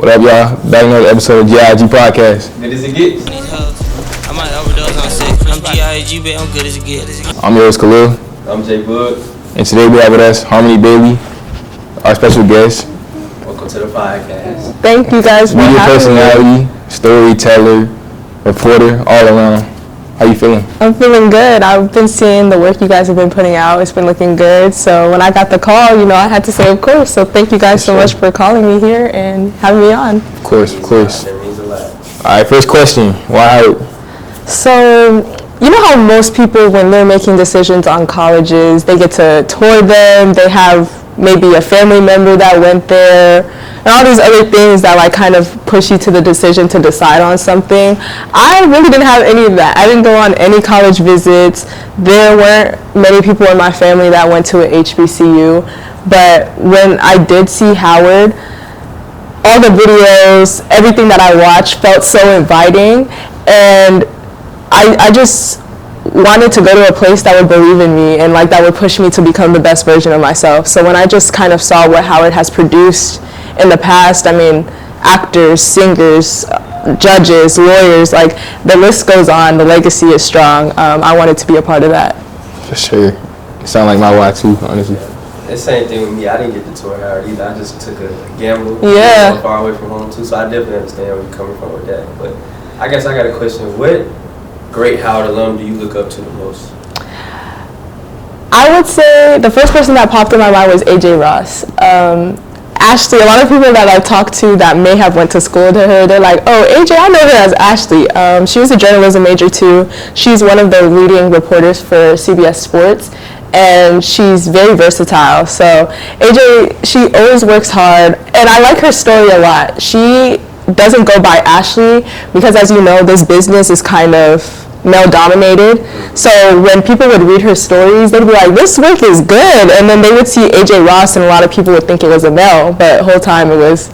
What up, y'all? Back another episode of GIG Podcast. Good as it gets. I might overdose on sick. I'm GIG, but I'm good as it gets. I'm yours, Khalil. I'm Jay Book. And today we have with us Harmony Bailey, our special guest. Welcome to the podcast. Thank you guys for Media having me. personality, storyteller, reporter, all around. How you feeling? I'm feeling good. I've been seeing the work you guys have been putting out. It's been looking good. So when I got the call, I had to say of course. So thank you guys so much for calling me here and having me on. Of course. That means a lot. All right, first question. Why Howard? So, you know how most people, when they're making decisions on colleges, they get to tour them, they have maybe a family member that went there, and all these other things that kind of push you to the decision to decide on something. I really didn't have any of that. I didn't go on any college visits. There weren't many people in my family that went to an HBCU, but when I did see Howard, all the videos, everything that I watched felt so inviting, and I just wanted to go to a place that would believe in me and that would push me to become the best version of myself. So when I just kind of saw what Howard has produced in the past, actors, singers, judges, lawyers, the list goes on, the legacy is strong. I wanted to be a part of that. For sure. You sound like my wife too, honestly. The same thing with me. I didn't get to tour Howard either. I just took a gamble. Yeah. Far away from home too, so I definitely understand where you're coming from with that. But I guess I got a question. What great Howard alum do you look up to the most? I would say the first person that popped in my mind was AJ Ross. Ashley, a lot of people that I've talked to that may have went to school to her, they're like, oh, AJ, I know her as Ashley. She was a journalism major too. She's one of the leading reporters for CBS Sports, and she's very versatile. So AJ, she always works hard, and I like her story a lot. She doesn't go by Ashley because, as you know, this business is kind of male dominated. So when people would read her stories, they'd be like, this work is good, and then they would see AJ Ross and a lot of people would think it was a male, but the whole time it was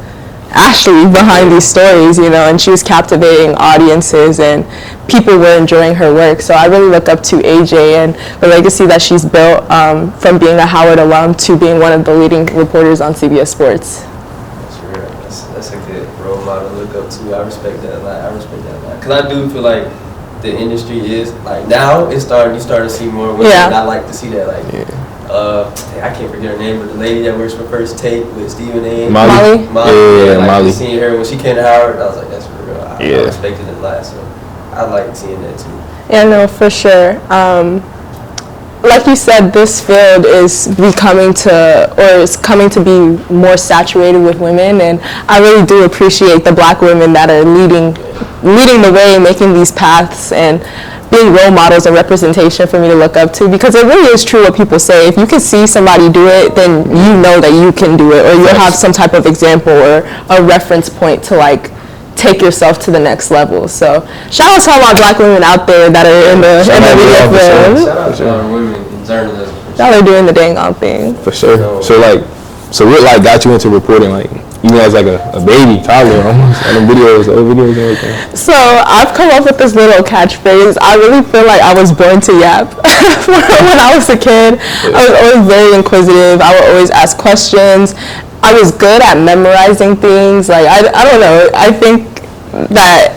Ashley behind these stories, and she was captivating audiences and people were enjoying her work. So I really look up to AJ and the legacy that she's built, from being a Howard alum to being one of the leading reporters on CBS Sports. That's a good role model to look up to. I respect that a lot. Because I do feel like the industry is, now it's you start to see more women, and I like to see that. I can't forget her name, but the lady that works for First Take with Stephen A. Molly. Yeah, Molly. Seeing her when she came to Howard, I was like, that's real. I respected it a lot, so I like seeing that too. Yeah, no, for sure. Like you said, this field is coming to be more saturated with women, and I really do appreciate the black women that are leading the way, making these paths and being role models and representation for me to look up to, because it really is true what people say. If you can see somebody do it, then you know that you can do it, or you'll have some type of example or a reference point to take yourself to the next level. So shout out to all my black women out there that are in the media field. Shout out to our women in journalism. Y'all are doing the dang on thing. For sure. So what got you into reporting? Even as a baby, toddler almost, and videos and everything. So I've come up with this little catchphrase. I really feel like I was born to yap. When I was a kid, I was always very inquisitive. I would always ask questions. I was good at memorizing things. I don't know. I think that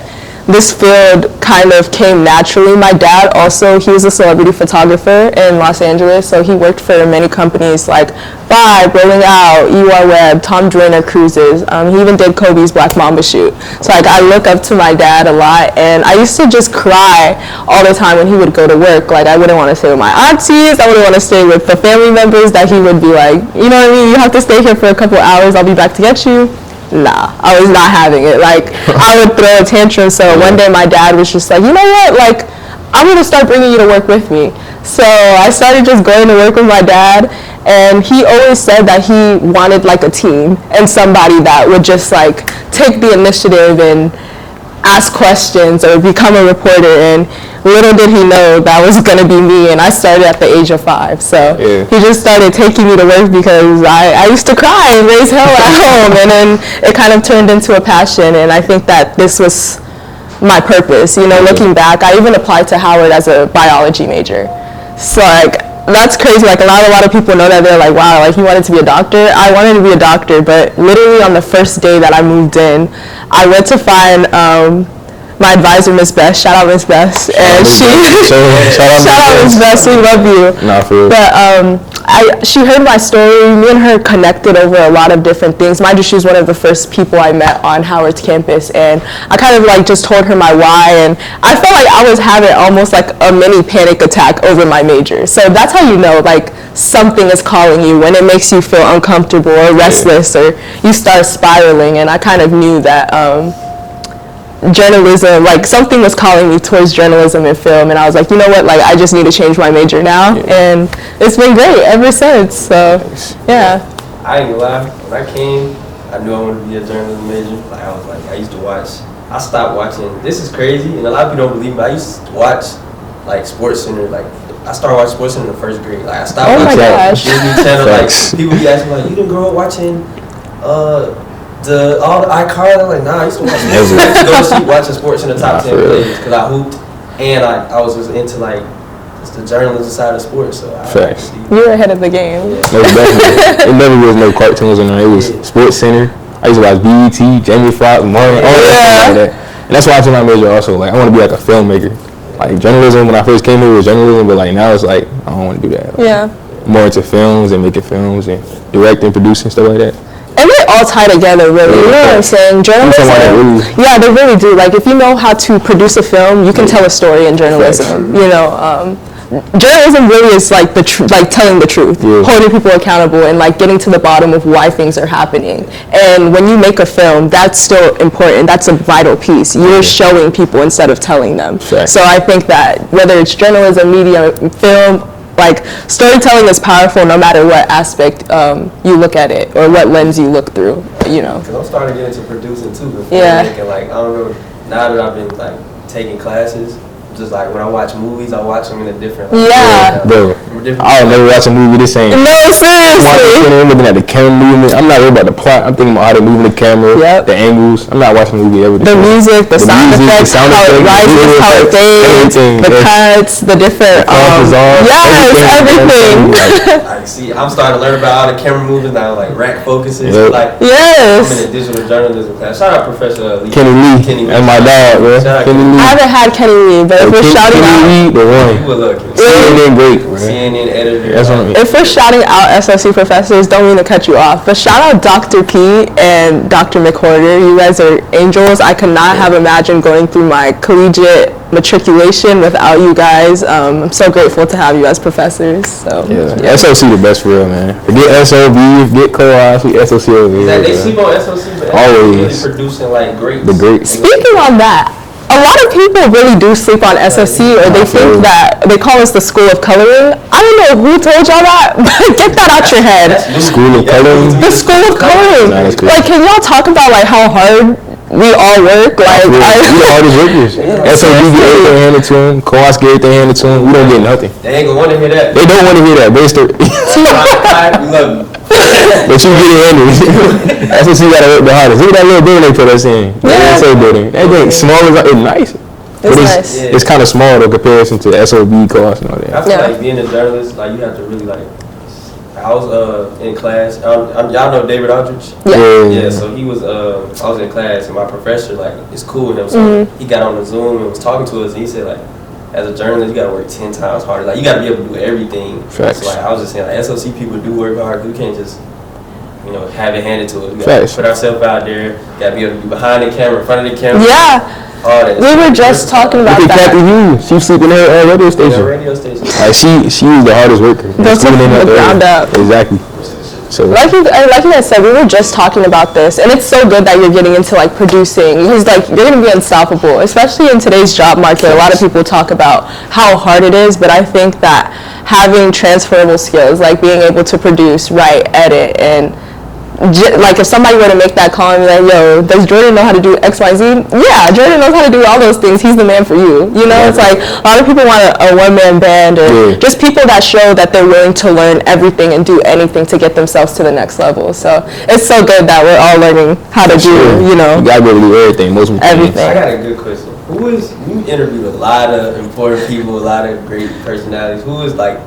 this field kind of came naturally. My dad also, he was a celebrity photographer in Los Angeles, so he worked for many companies like Vibe, Rolling Out, EY Web, Tom Drainer Cruises. He even did Kobe's Black Mamba shoot. So I look up to my dad a lot, and I used to just cry all the time when he would go to work. I wouldn't want to stay with my aunties. I wouldn't want to stay with the family members that he would be like, you know what I mean? You have to stay here for a couple hours. I'll be back to get you. Nah, I was not having it. I would throw a tantrum. So one day my dad was just like, you know what? I'm going to start bringing you to work with me. So I started just going to work with my dad. And he always said that he wanted a team and somebody that would just take the initiative and ask questions or become a reporter. And little did he know that was going to be me, and I started at the age of 5. So he just started taking me to work because I used to cry and raise hell at home, and then it kind of turned into a passion, and I think that this was my purpose. Looking back, I even applied to Howard as a biology major. So that's crazy. Like a lot of people know that. They're like, wow, like you wanted to be a doctor. I wanted to be a doctor, but literally on the first day that I moved in, I went to find my advisor, Miss Bess. Shout out Miss Bess, and shout out Miss Bess. We love you. Nah, for real. But she heard my story. Me and her connected over a lot of different things. Mind you, she was one of the first people I met on Howard's campus, and I kind of like just told her my why, and I felt like I was having almost like a mini panic attack over my major. So that's how you know like something is calling you, when it makes you feel uncomfortable or restless, or you start spiraling. And I kind of knew that journalism, like something was calling me towards journalism and film, and I was like, you know what, like I just need to change my major now, and it's been great ever since. So yeah. I ain't gonna lie, when I came, I knew I wanted to be a journalism major. Like I was like, I used to watch, I stopped watching, this is crazy, and a lot of people don't believe me, I used to watch like Sports Center, like I started watching Sports Center in the first grade. Like I stopped watching Disney Channel, like people be asking like, you didn't grow up watching all the iCarly. I'm like, nah, I used to watch sports. I used to go to sleep watching sports in the top 10 plays because I hooped, and I was just into like just the journalism side of sports. So you were ahead of the game. Yeah. No, definitely. It never was no cartoons on there. It was Sports Center. I used to watch BET, Jamie Foxx, Martin, all that like that. And that's why I took my major also. Like I want to be like a filmmaker. Like journalism, when I first came here, it was journalism, but like now it's like I don't want to do that. Yeah. More into films and making films and directing, producing, stuff like that. And they all tie together, really. You know what I'm saying? Journalism, yeah, they really do. Like, if you know how to produce a film, you can tell a story in journalism. You know, journalism really is like like telling the truth, holding people accountable, and like getting to the bottom of why things are happening. And when you make a film, that's still important. That's a vital piece. You're showing people instead of telling them. So I think that whether it's journalism, media, film, like storytelling is powerful no matter what aspect you look at it or what lens you look through, you know. Cause I'm starting to get into producing too. Making, like, I don't know, now that I've been like taking classes, just like when I watch movies, I watch them in a different bro. I'll never watch a movie the same. No, seriously. I'm looking at the camera movement. I'm not worried about the plot. I'm thinking about how they're moving the camera, the angles. I'm not watching a movie every day. The music, the sound effects, how it rises, how it fades, the cuts, the different, everything. Like, see, I'm starting to learn about how the camera moves now, like rack focuses. Like, I'm in a digital journalism class. Shout out Professor Kenny Lee. And my dad, bro. I haven't had Kenny Lee, but if we're shouting out, the one. CNN great, bro. CNN editor. That's what I mean. If we're shouting out SLC professors, don't mean to cut you off, but shout out Dr. P and Dr. McWhorter. You guys are angels. I could not have imagined going through my collegiate matriculation without you guys. I'm so grateful to have you as professors. So SLC the best for real, man. Forget SOB, get co-ops, we SLC over here. They sleep on SLC, but always really producing like greats. The greats. Speaking on that, a lot of people really do sleep on SOC, or they think that they call us the school of coloring. I don't know who told y'all that, but get that out your head. School of coloring? The school of coloring. Like, can y'all talk about like how hard we all work? Like, we the hardest workers. SOB get everything handed to them. Co-ops get everything handed to them. We don't get nothing. They ain't gonna want to hear that. They don't want to hear that, but it's the we love you. But you get it handed. That's what you gotta work the hardest. Look at that little building they put us in. The NSA building. That thing small as it's nice. But it's kind of small though, comparison to SOB costs and all that. I feel like being a journalist, like you have to really like. I was in class. Y'all know David Aldridge? Yeah. So he was. I was in class, and my professor like it's cool with him. So he got on the Zoom and was talking to us, and he said like, as a journalist, you gotta work 10 times harder. Like you gotta be able to do everything. Facts. So like I was just saying, like SLC people do work hard. We can't just, have it handed to us. We gotta put ourselves out there. Gotta be able to be behind the camera, in front of the camera. Yeah. We were just talking about that. Kathy Hughes, she was sleeping in her radio station. Like she was the hardest worker. That's from the ground up. Exactly. So like you guys said, we were just talking about this, and it's so good that you're getting into like producing, because like you're gonna be unstoppable, especially in today's job market. A lot of people talk about how hard it is, but I think that having transferable skills, like being able to produce, write, edit, and like if somebody were to make that call and be like, yo, does Jordan know how to do X, Y, Z? Yeah, Jordan knows how to do all those things. He's the man for you. You know, it's like a lot of people want a one-man band, or just people that show that they're willing to learn everything and do anything to get themselves to the next level. So it's so good that we're all learning how to do, you gotta be able to do everything. Everything. I got a good question. You interviewed a lot of important people, a lot of great personalities. Who is like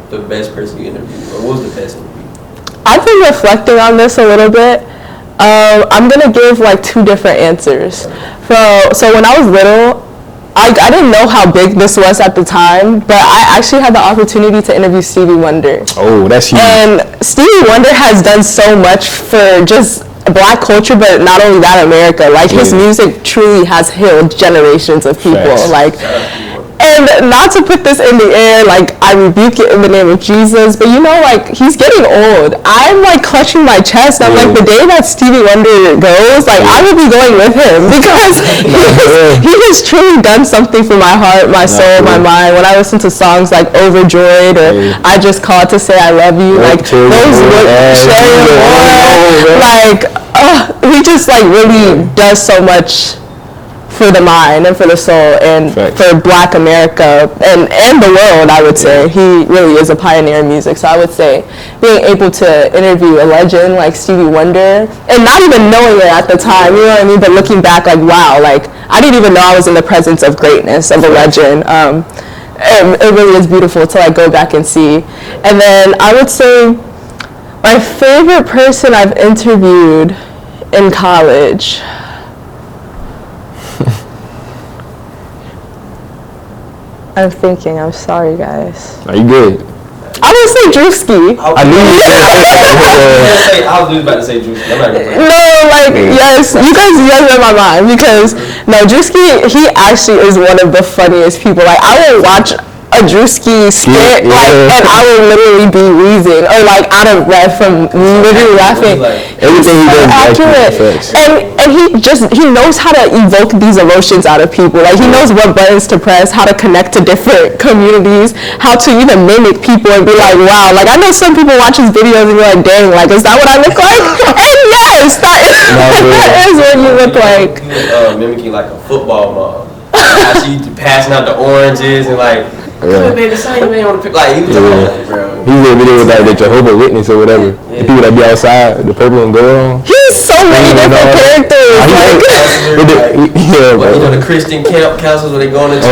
the best person you interviewed, or what was the best interview? I've been reflecting on this a little bit. I'm gonna give like two different answers. So when I was little, I didn't know how big this was at the time, but I actually had the opportunity to interview Stevie Wonder. Oh, that's huge. And Stevie Wonder has done so much for just Black culture, but not only that, America. Like his music truly has healed generations of people. Facts. Like, and not to put this in the air, like I rebuke it in the name of Jesus, but you know, like he's getting old. I'm like clutching my chest. I'm like, the day that Stevie Wonder goes, like I will be going with him because he has truly done something for my heart, my soul, my mind. When I listen to songs like Overjoyed or I Just Called to Say I Love You, like those like he just like really does so much for the mind and for the soul and for Black America and the world, I would say. He really is a pioneer in music. So I would say being able to interview a legend like Stevie Wonder and not even knowing it at the time, you know what I mean? But looking back, like, wow, like I didn't even know I was in the presence of greatness, of a legend. It really is beautiful to like go back and see. And then I would say my favorite person I've interviewed in college. I'm thinking. I'm sorry, guys. Are you good? I would say Drewski. I knew you were I was about to say Drewski. No, like yes, you guys read my mind because no, Drewski. He actually is one of the funniest people. Like I will watch a Drewski skit, like, and I will literally be wheezing or like out of breath from literally laughing. Everything he does accurate, and he knows how to evoke these emotions out of people. Like he knows what buttons to press, how to connect to different communities, how to even mimic people and be like, wow. Like I know some people watch his videos and be like, dang, like is that what I look like? And yes, that is what you look like. Mimicking like a football mom. I see you passing out the oranges and like. Yeah. Man, the same man on the pic. Like, he was like, bro. He did a video with like the Jehovah's Witness or whatever. The people that be outside, the purple and gold on. He's so many different characters. Bro. You know, the Christian councils where they go into.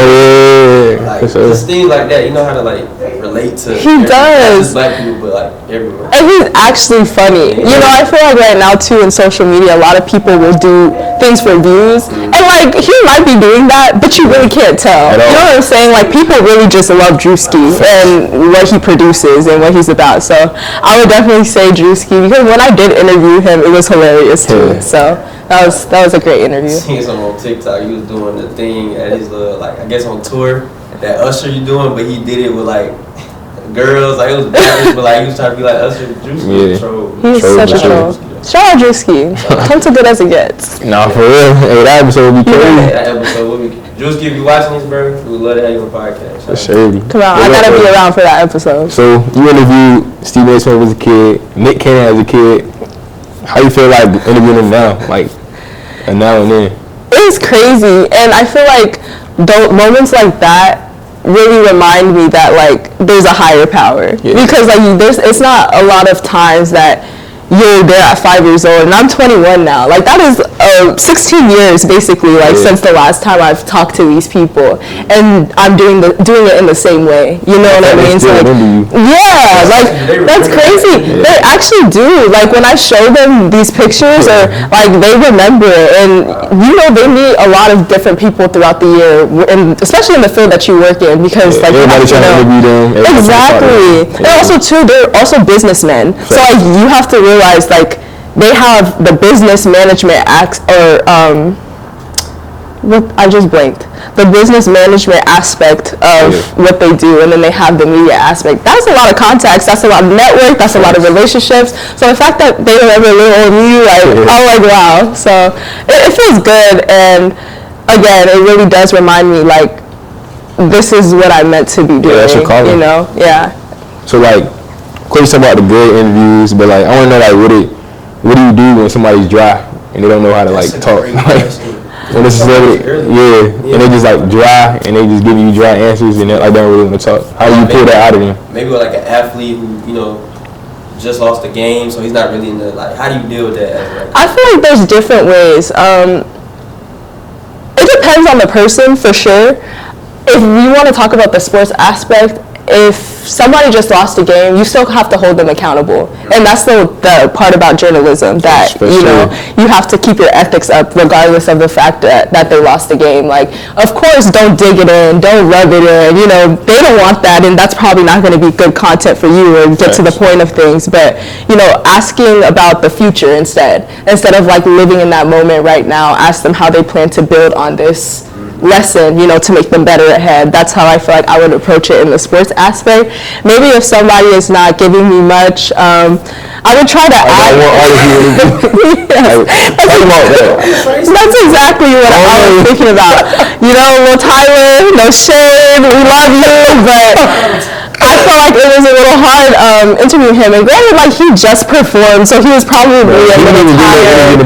Like, just things like that. You know how to like relate to. He does. Not just Black people, but like everywhere. And he's actually funny. You know, I feel like right now too in social media, a lot of people will do things for views, and like he might be doing that, but you really can't tell. You know what I'm saying? Like people really just love Drewski and what he produces and what he's about. So I would definitely say Drewski because when I did interview him, it was hilarious too. So that was a great interview. Seeing something on TikTok, he was doing the thing at his like I guess on tour that Usher you doing, but he did it with like girls. Like it was bad, but like he was trying to be like Usher. Drewski troll. He's such a troll. Shout out Drewski. Come to good as it gets. Nah, for real. Hey, that episode would be crazy. That episode would be. Drewski, if you watching this, bro, we would love to have you on the podcast. Come on, I gotta be around for that episode. So you interviewed Stephen A. Smith as a kid, Nick Cannon as a kid. How you feel like interviewing him now, like now and then? It's crazy, and I feel like moments like that really remind me that like there's a higher power because like it's not a lot of times that you're there at 5 years old, and I'm 21 now. Like that is 16 years basically, like since the last time I've talked to these people, and I'm doing it in the same way. You know what I mean? So like, like that's crazy. They actually do. Like when I show them these pictures, or like they remember, and you know they meet a lot of different people throughout the year, and especially in the field that you work in, because like everybody trying to interview them. Exactly, and also too, they're also businessmen. So like you have to realize like they have the business management I just blanked. The business management aspect of what they do, and then they have the media aspect. That's a lot of contacts. That's a lot of network. That's a lot of relationships. So the fact that they remember little old me, like I'm like wow. So it feels good, and again, it really does remind me like this is what I meant to be doing. That's your calling. You know, So like. Of course, you talk about the good interviews, but like I want to know like what do you do when somebody's dry and they don't know how to like talk? Like when it's celebrity, and they just like dry and they just give you dry answers and they like don't really want to talk. How do you pull that out of them? Maybe with like an athlete who just lost the game, so he's not really in the like. How do you deal with that? I feel like there's different ways. It depends on the person for sure. If we want to talk about the sports aspect, if somebody just lost a game, you still have to hold them accountable. And that's the part about journalism, that, you know, you have to keep your ethics up regardless of the fact that they lost the game. Like, of course, don't dig it in, don't rub it in, you know, they don't want that, and that's probably not going to be good content for you or get to the point of things. But, you know, asking about the future instead of like living in that moment right now, ask them how they plan to build on this lesson, you know, to make them better ahead. That's how I feel like I would approach it in the sports aspect. Maybe if somebody is not giving me much, I would try to add. That's exactly what I was thinking about. You know, Lil Tyler, no shade, we love you, but I felt like it was a little hard interviewing him, and granted, like, he just performed, so he was probably a little tired.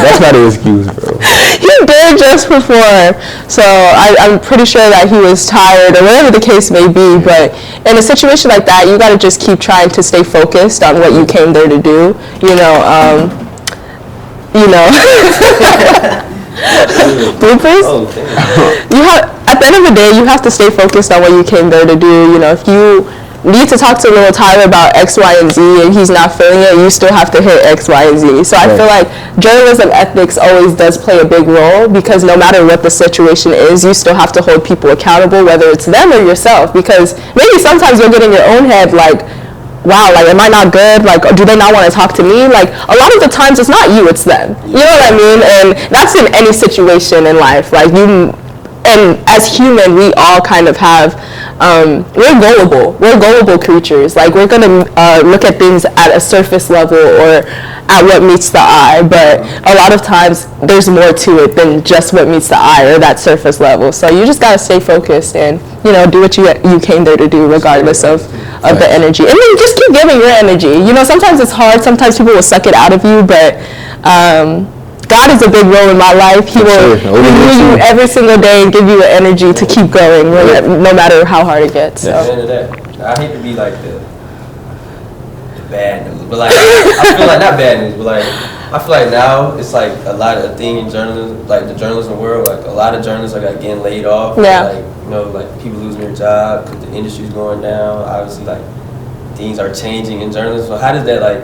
That's not an excuse, bro. He did just perform, so I'm pretty sure that he was tired or whatever the case may be. But in a situation like that, you got to just keep trying to stay focused on what you came there to do. You know. Bloopers? Oh, damn. At the end of the day, you have to stay focused on what you came there to do. You know, if you need to talk to Lil Tyler about X, Y, and Z and he's not feeling it, you still have to hit X, Y, and Z. So I feel like journalism ethics always does play a big role, because no matter what the situation is, you still have to hold people accountable, whether it's them or yourself, because maybe sometimes you'll get in your own head like, wow, like, am I not good? Like, do they not want to talk to me? Like, a lot of the times it's not you, it's them. You know what I mean? And that's in any situation in life. Like, and as human, we all kind of have, we're gullible creatures. Like, we're going to look at things at a surface level or at what meets the eye, but a lot of times there's more to it than just what meets the eye or that surface level. So you just got to stay focused and, you know, do what you came there to do, regardless of the energy. And then just keep giving your energy. You know, sometimes it's hard, sometimes people will suck it out of you, but God is a big role in my life. He will renew you every single day and give you the energy to keep going, no matter how hard it gets. So. At the end of that, I hate to be like the bad news, but like, I feel like, not bad news, but like, I feel like now it's like a lot of thing in journalism, like the journalism world, like a lot of journalists are like getting laid off. Yeah. Like, you know, like people losing their job because the industry's going down. Obviously, like, things are changing in journalism. So how does that, like,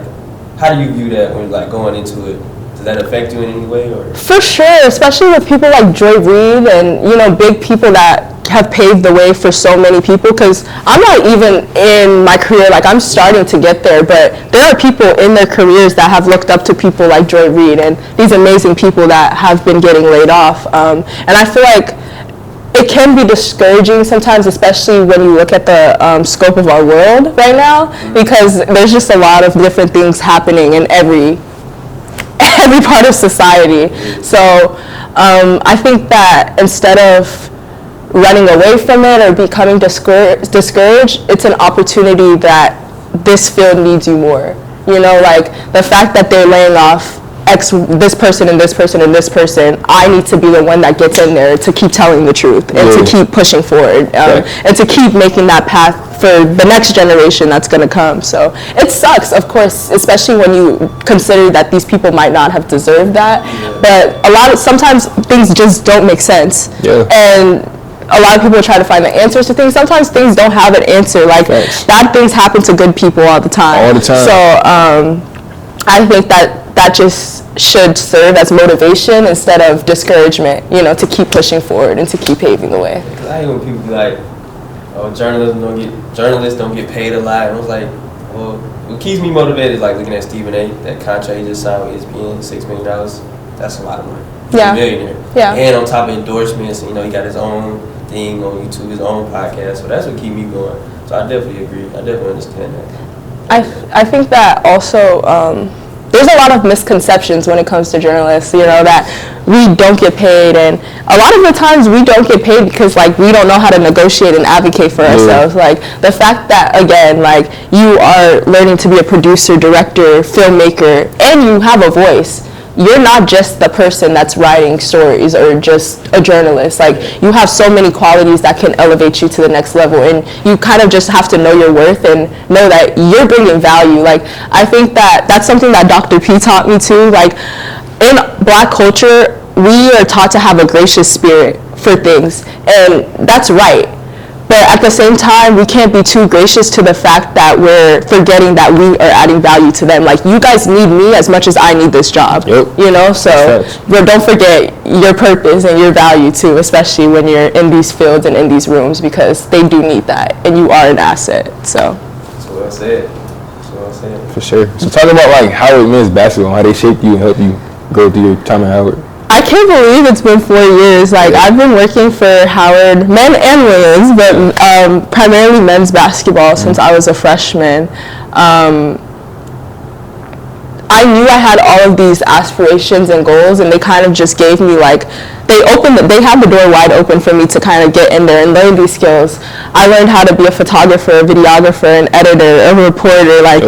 how do you view that when like going into it? Does that affect you in any way? Or? For sure, especially with people like Joy Reid and, you know, big people that have paved the way for so many people, because I'm not even in my career, like, I'm starting to get there, but there are people in their careers that have looked up to people like Joy Reid and these amazing people that have been getting laid off. And I feel like it can be discouraging sometimes, especially when you look at the scope of our world right now, because there's just a lot of different things happening in every part of society. So I think that instead of running away from it or becoming discouraged, it's an opportunity that this field needs you more. You know, like, the fact that they're laying off this person and this person and this person, I need to be the one that gets in there to keep telling the truth and to keep pushing forward and to keep making that path for the next generation that's going to come. So it sucks, of course, especially when you consider that these people might not have deserved that. But sometimes things just don't make sense. And a lot of people try to find the answers to things. Sometimes things don't have an answer. Like, bad things happen to good people all the time. So I think that just should serve as motivation instead of discouragement, you know, to keep pushing forward and to keep paving the way. Because I hate when people be like, oh, journalists don't get paid a lot. And I was like, well, what keeps me motivated is like looking at Stephen A., that contract he just signed with ESPN, $6 million. That's a lot of money. He's a millionaire. And on top of endorsements, you know, he got his own thing on YouTube, his own podcast. So that's what keeps me going. So I definitely agree. I definitely understand that. I think that also there's a lot of misconceptions when it comes to journalists, you know, that we don't get paid, and a lot of the times we don't get paid because, like, we don't know how to negotiate and advocate for ourselves. Like, the fact that, again, like, you are learning to be a producer, director, filmmaker, and you have a voice. You're not just the person that's writing stories or just a journalist. Like, you have so many qualities that can elevate you to the next level, and you kind of just have to know your worth and know that you're bringing value. Like, I think that that's something that Dr. P taught me too. Like, in Black culture, we are taught to have a gracious spirit for things, and that's right. But at the same time, we can't be too gracious to the fact that we're forgetting that we are adding value to them. Like, you guys need me as much as I need this job. Yep. You know, so but don't forget your purpose and your value too, especially when you're in these fields and in these rooms, because they do need that, and you are an asset. So. That's what I said. That's what I said. For sure. So talk about like Howard men's basketball, how they shaped you and helped you go through your time at Howard. I can't believe it's been 4 years. Like, I've been working for Howard, men and women's, but primarily men's basketball since I was a freshman. I knew I had all of these aspirations and goals, and they kind of just gave me like, they had the door wide open for me to kind of get in there and learn these skills. I learned how to be a photographer, a videographer, an editor, a reporter. Like,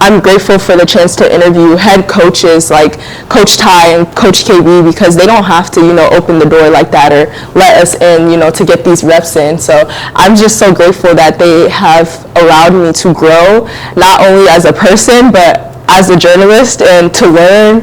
I'm grateful for the chance to interview head coaches like Coach Ty and Coach KB, because they don't have to, open the door like that or let us in, to get these reps in. So I'm just so grateful that they have allowed me to grow, not only as a person, but as a journalist, and to learn,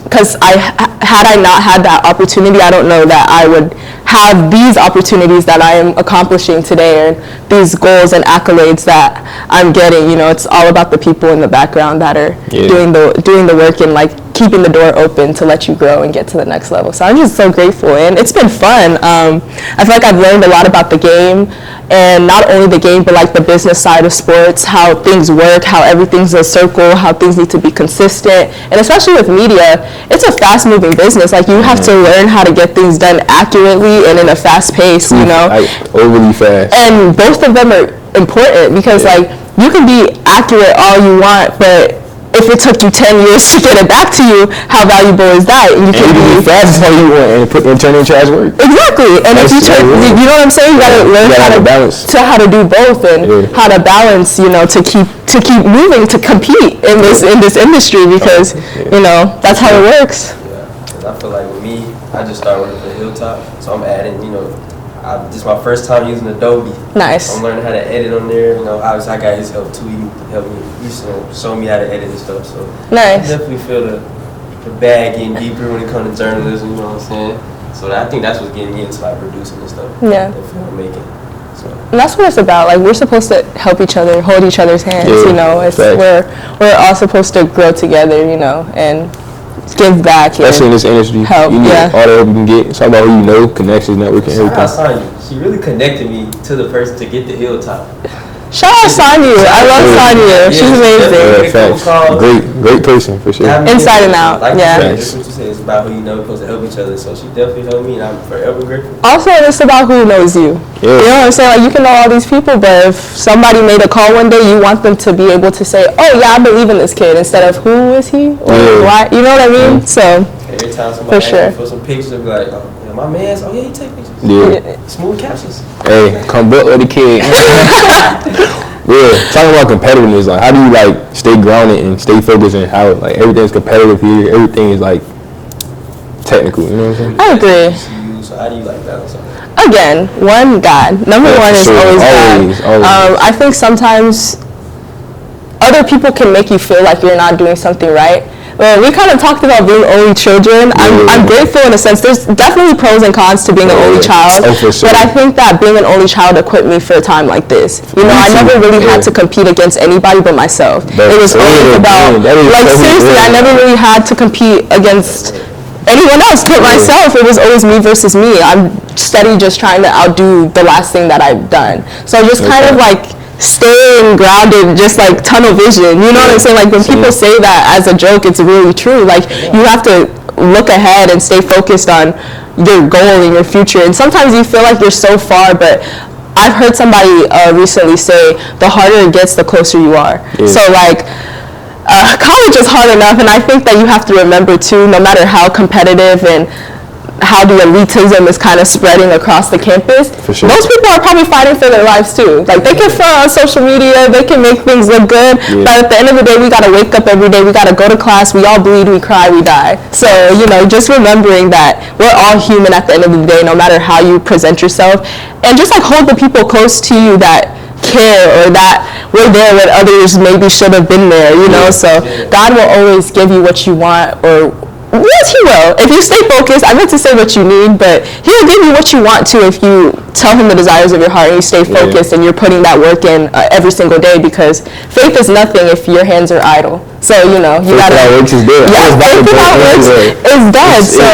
because had I not had that opportunity, I don't know that I would have these opportunities that I am accomplishing today, and these goals and accolades that I'm getting. It's all about the people in the background that are doing the work and like keeping the door open to let you grow and get to the next level. So I'm just so grateful, and it's been fun. I feel like I've learned a lot about the game, and not only the game, but like the business side of sports, how things work, how everything's a circle, how things need to be consistent. And especially with media, it's a fast-moving business. Like, you have to learn how to get things done accurately and in a fast pace, Like, overly fast. And both of them are important, because like, you can be accurate all you want, but if it took you 10 years to get it back to you, how valuable is that? And you can be fast as how you want and turn in trash work. Exactly. And if you know what I'm saying? You gotta learn how to do both, and how to balance, to keep moving, to compete in this industry, because that's how it works. Yeah, because I feel like with me, I just started working for Hilltop, so I'm adding, this is my first time using Adobe. Nice. I'm learning how to edit on there. Obviously I got his help too. He helped me. He's show me how to edit and stuff. So nice. I definitely feel the bag getting deeper when it comes to journalism. You know what I'm saying? So I think that's what's getting me into like producing and stuff. Yeah. The film making. So. And that's what it's about. Like, we're supposed to help each other, hold each other's hands. We're all supposed to grow together. And give back. Especially in this industry. Help, you need all the help you can get. It's all about who you know, connections, networking, everything. She really connected me to the person to get the Hilltop. Shout out Sonya. I love Sonya. She's amazing. Facts. Great person, for sure. Inside and out. Like that's what you say. It's about who you know. We're supposed to help each other. So she definitely helped me, and I'm forever grateful. Also, it's about who knows you. You know what I'm saying? Like, you can know all these people, but if somebody made a call one day, you want them to be able to say, "Oh yeah, I believe in this kid," instead of "Who is he?" or "Why?" You know what I mean? So every time somebody asks me for some pictures, they'll be like, "Oh, yeah, my man's. Oh yeah, he take pictures." Smooth captions. Hey, come built with the kid. Talking about competitiveness, like, how do you like stay grounded and stay focused and how like everything's competitive here, everything is like technical, you know what I'm saying? I agree. So how do you like balance on that? Again, God. Number one is always God. I think sometimes other people can make you feel like you're not doing something right. Well, we kind of talked about being only children. I'm grateful in a sense. There's definitely pros and cons to being an only child. But I think that being an only child equipped me for a time like this. I never really had to compete against anybody but myself. It was always about, seriously, I never really had to compete against anyone else but myself. It was always me versus me. I'm steady just trying to outdo the last thing that I've done. So just kind of like staying grounded, just like tunnel vision. You know what I'm saying? Like, when people say that as a joke, it's really true. Like, you have to look ahead and stay focused on your goal and your future. And sometimes you feel like you're so far, but I've heard somebody recently say, the harder it gets, the closer you are. So like, college is hard enough, and I think that you have to remember too, no matter how competitive and how the elitism is kind of spreading across the campus, those people are probably fighting for their lives too. Like, they can front on social media, they can make things look good, but at the end of the day, we gotta wake up every day, we gotta go to class, we all bleed, we cry, we die. So, just remembering that we're all human at the end of the day, no matter how you present yourself, and just like hold the people close to you that care, or that were there when others maybe should have been there, so God will always give you what you want, or Yes, he will. If you stay focused, I meant to say what you need, but he'll give you what you want to if you tell him the desires of your heart and you stay focused and you're putting that work in every single day, because faith is nothing if your hands are idle. So, you know, you gotta... Faith without works is dead. Yeah, faith without works is dead. So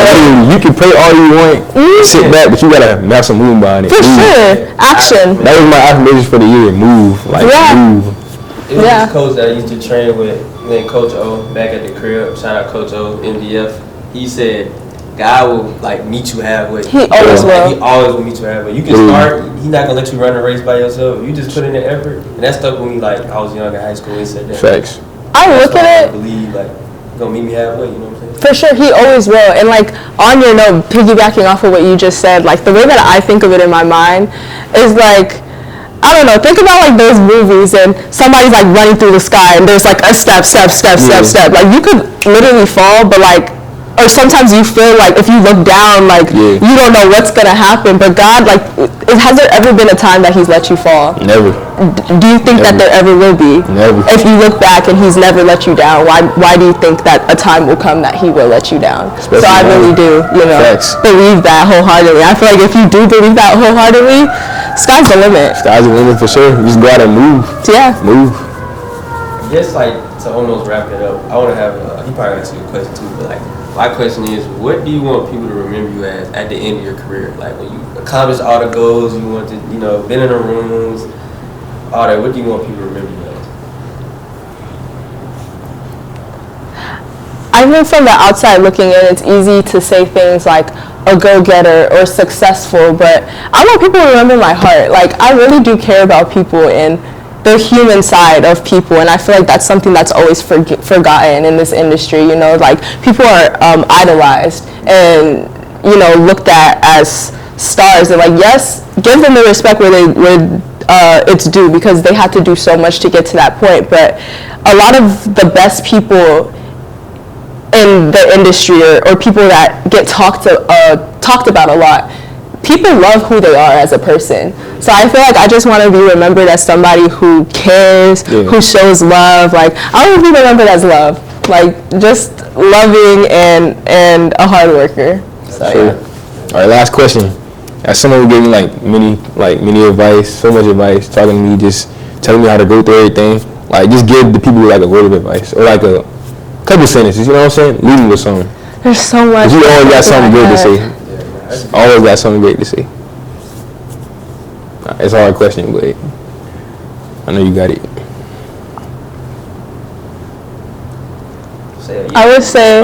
you can pray all you want, sit back, but you gotta have some movement behind it. For sure. Action. That was my affirmation for the year. Move. Like, move. It was this coach that I used to train with, then Coach O, back at the crib. Shout out Coach O, MDF. He said, God will like meet you halfway. He always will. He always will meet you halfway. You can start. He's not gonna let you run a race by yourself. You just put in the effort, and that stuck with me. Like I was young in high school. He said that. Facts. I look at it. I believe like gonna meet me halfway. You know what I'm saying? For sure, he always will. And like on your note, piggybacking off of what you just said, like the way that I think of it in my mind is like, I don't know, think about like those movies and somebody's like running through the sky and there's like a step. Like you could literally fall, but like, or sometimes you feel like if you look down, like you don't know what's gonna happen. But God, like, has there ever been a time that He's let you fall? Never. Do you think that there ever will be? Never. If you look back and He's never let you down, why do you think that a time will come that He will let you down? Especially so I really do, you know, believe that wholeheartedly. I feel like if you do believe that wholeheartedly, sky's the limit. Sky's the limit for sure. You just go out and move. Yeah. Move. Just like to almost wrap it up, I want to have he probably asked you a question too, but like my question is, what do you want people to remember you as at the end of your career? Like when you accomplish all the goals you want to, you know, been in the rooms, all that. What do you want people to remember you as? I think from the outside looking in, it's easy to say things like a go-getter or successful, but I want people to remember my heart. Like I really do care about people and the human side of people, and I feel like that's something that's always forgotten in this industry. You know, like people are idolized and, you know, looked at as stars, and like, yes, give them the respect where it's due, because they have to do so much to get to that point. But a lot of the best people in the industry or people that get talked about a lot, people love who they are as a person. So I feel like I just want to be remembered as somebody who cares, who shows love. Like I want to be remembered as love, like just loving and a hard worker. So All right, last question. As someone who gave me like many advice, so much advice, talking to me, just telling me how to go through everything. Like just give the people like a word of advice or like a couple sentences. You know what I'm saying? Leave them with something. There's so much. You always got something good to say. Always got something great to say. It's a hard question, but I know you got it. I would say,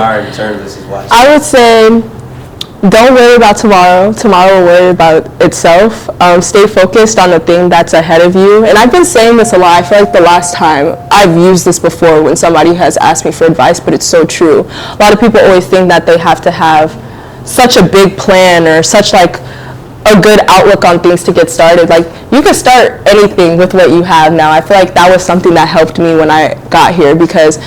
don't worry about tomorrow. Tomorrow will worry about itself. Stay focused on the thing that's ahead of you. And I've been saying this a lot. I feel like the last time I've used this before when somebody has asked me for advice, but it's so true. A lot of people always think that they have to have such a big plan or such like a good outlook on things to get started. Like you can start anything with what you have now. I feel like that was something that helped me when I got here, because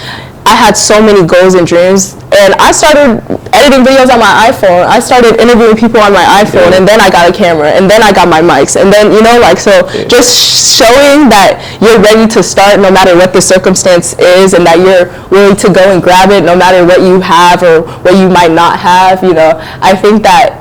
I had so many goals and dreams, and I started editing videos on my iPhone. I started interviewing people on my iPhone, and then I got a camera, and then I got my mics, and then, you know, like, so just showing that you're ready to start no matter what the circumstance is, and that you're willing to go and grab it no matter what you have or what you might not have, you know. I think that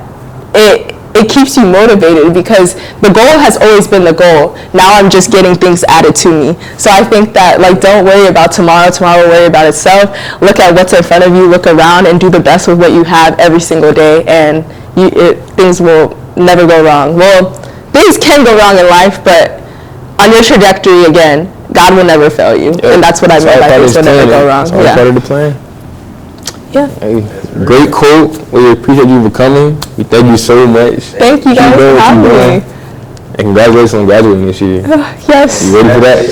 it keeps you motivated, because the goal has always been the goal. Now I'm just getting things added to me. So I think that, like, don't worry about tomorrow. Tomorrow will worry about itself. Look at what's in front of you. Look around and do the best with what you have every single day, and things will never go wrong. Well, things can go wrong in life, but on your trajectory, again, God will never fail you. And that's what I mean by things will never go wrong. It's all part of the plan. Yeah. Hey, great quote. We appreciate you for coming. We thank you so much. Thank you guys for having me. And congratulations on graduating this year. Yes. You ready for that?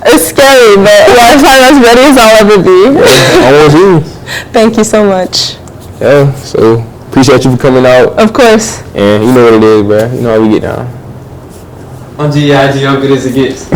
It's scary, but I'm as ready as I'll ever be. Almost you. Thank you so much. Yeah, so appreciate you for coming out. Of course. And you know what it is, bro. You know how we get down. On GIG, how good as it gets.